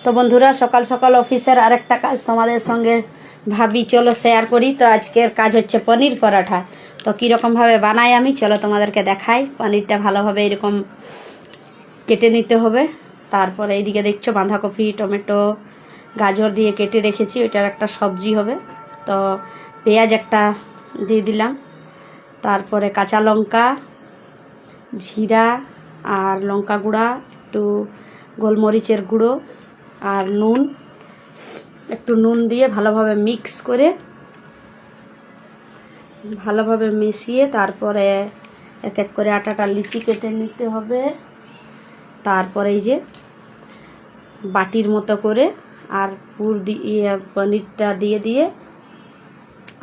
তো বন্ধুরা, সকাল সকাল অফিসের আরেকটা কাজ তোমাদের সঙ্গে ভাবি চলো শেয়ার করি। তো আজকের কাজ হচ্ছে পনির পরাঠা। তো কীরকমভাবে বানাই আমি চলো তোমাদেরকে দেখাই। পনিরটা ভালোভাবে এরকম কেটে নিতে হবে। তারপরে এইদিকে দেখছো বাঁধাকপি, টমেটো, গাজর দিয়ে কেটে রেখেছি, ওইটার একটা সবজি হবে। তো পেঁয়াজ একটা দিয়ে দিলাম, তারপরে কাঁচা লঙ্কা, জিরা আর লঙ্কা গুঁড়া, একটু গোলমরিচের গুঁড়ো আর নুন, একটু নুন দিয়ে ভালোভাবে মিক্স করে ভালোভাবে মিশিয়ে তারপরে এক এক করে আটাটা লিচি কেটে নিতে হবে। তারপরে এই যে বাটির মতো করে আর পুর দিয়ে পনিরটা দিয়ে দিয়ে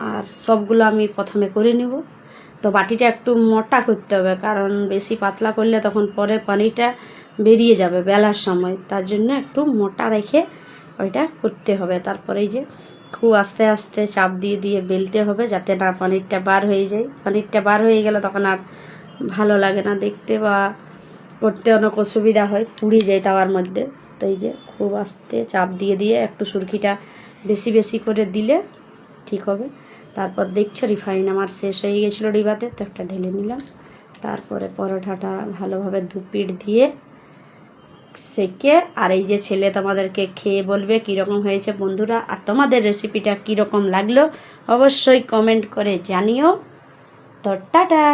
আর সবগুলো আমি প্রথমে করে নিব। তো বাটিটা একটু মোটা করতে হবে, কারণ বেশি পাতলা করলে তখন পরে পনিরটা বেরিয়ে যাবে বেলার সময়, তার জন্য একটু মোটা রেখে ওইটা করতে হবে। তারপরে এই যে খুব আস্তে আস্তে চাপ দিয়ে দিয়ে বেলতে হবে, যাতে না পনিরটা বার হয়ে যায়। পনিরটা বার হয়ে গেলে তখন আর ভালো লাগে না দেখতে, বা করতে অনেক অসুবিধা হয়, পুড়ে যায় তাওয়ার মধ্যে। তো এই যে খুব আস্তে চাপ দিয়ে দিয়ে একটু সুরকিটা বেশি বেশি করে দিলে ঠিক হবে। তারপর দেখছো রিফাইন আমার শেষ হয়ে গেছিলো ডিবাতে, তো একটা ঢেলে নিলাম। তারপরে পরোটাটা ভালোভাবে দু পিঠ দিয়ে সেকে, আর এই যে ছেলে তোমাদেরকে খেয়ে বলবে কীরকম হয়েছে বন্ধুরা, আর তোমাদের রেসিপিটা কীরকম লাগলো অবশ্যই কমেন্ট করে জানিও। তো টাটা।